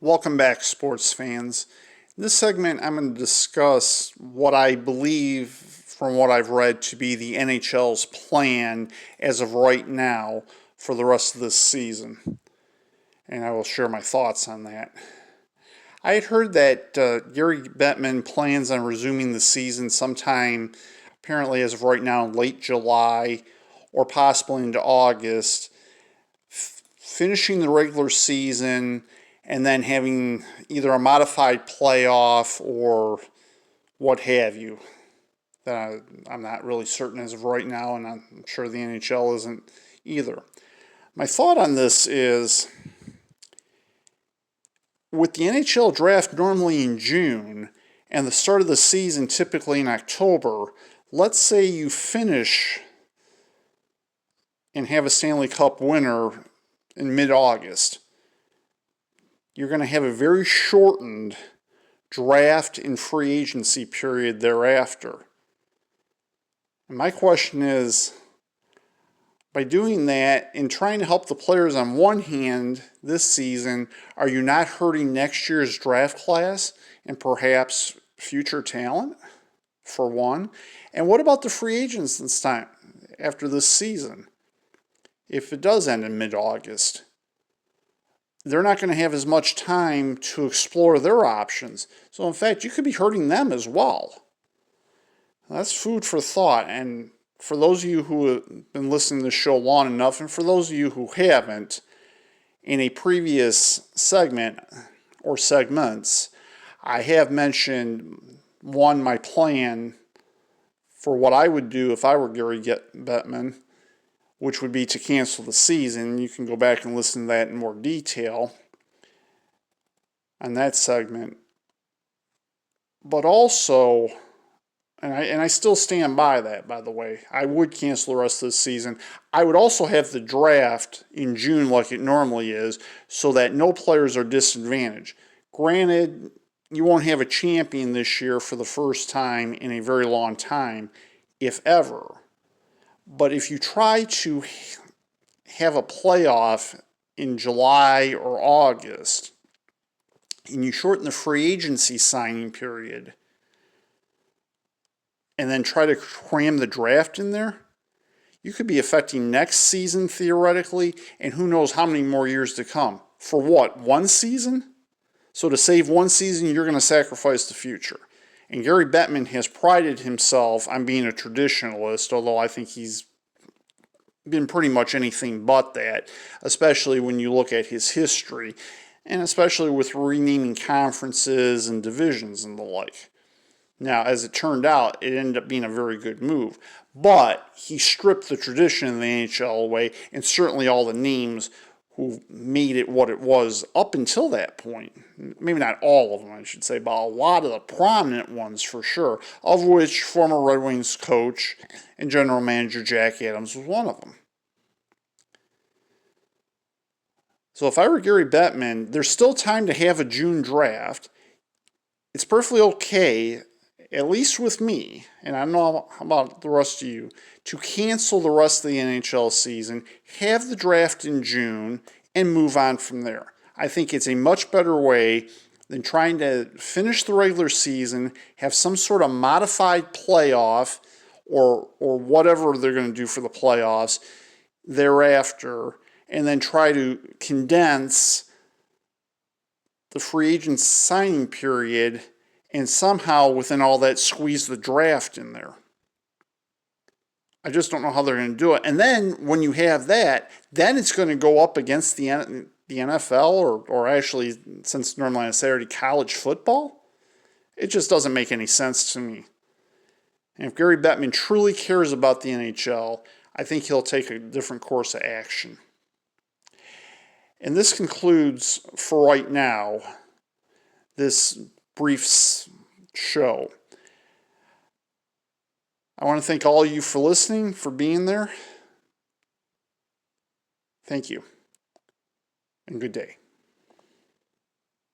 Welcome back, sports fans. In this segment, I'm going to discuss what I believe, from what I've read, to be the NHL's plan as of right now for the rest of this season. And I will share my thoughts on that. I had heard that Gary Bettman plans on resuming the season sometime, apparently as of right now, in late July or possibly into August, finishing the regular season and then having either a modified playoff or what have you. I'm not really certain as of right now, and I'm sure the NHL isn't either. My thought on this is, with the NHL draft normally in June and the start of the season typically in October, let's say you finish and have a Stanley Cup winner in mid-August. You're going to have a very shortened draft and free agency period thereafter. And my question is, by doing that and trying to help the players on one hand this season, are you not hurting next year's draft class and perhaps future talent, for one? And what about the free agents this time after this season? If it does end in mid-August, they're not going to have as much time to explore their options. So, in fact, you could be hurting them as well. That's food for thought. And for those of you who have been listening to the show long enough, and for those of you who haven't, in a previous segment or segments, I have mentioned, one, my plan for what I would do if I were Gary Bettman, which would be to cancel the season. You can go back and listen to that in more detail on that segment. But also, and I still stand by that, by the way, I would cancel the rest of the season. I would also have the draft in June like it normally is, so that no players are disadvantaged. Granted, you won't have a champion this year for the first time in a very long time, if ever. But if you try to have a playoff in July or August, and you shorten the free agency signing period, and then try to cram the draft in there, you could be affecting next season theoretically, and who knows how many more years to come. For what, one season? So to save one season, you're going to sacrifice the future. And Gary Bettman has prided himself on being a traditionalist, although I think he's been pretty much anything but that, especially when you look at his history, and especially with renaming conferences and divisions and the like. Now, as it turned out, it ended up being a very good move, but he stripped the tradition of the NHL away, and certainly all the names who made it what it was up until that point. Maybe not all of them, I should say, but a lot of the prominent ones for sure, of which former Red Wings coach and general manager Jack Adams was one of them. So if I were Gary Bettman, there's still time to have a June draft. It's perfectly okay, at least with me, and I don't know about the rest of you, to cancel the rest of the NHL season, have the draft in June, and move on from there. I think it's a much better way than trying to finish the regular season, have some sort of modified playoff or whatever they're going to do for the playoffs thereafter, and then try to condense the free agent signing period and somehow within all that squeeze the draft in there. I just don't know how they're going to do it. And then when you have that, then it's going to go up against the NFL or actually, since normally on Saturday, college football. It just doesn't make any sense to me. And if Gary Bettman truly cares about the NHL, I think he'll take a different course of action. And this concludes, for right now, this brief show. I want to thank all of you for listening, for being there. Thank you, and good day.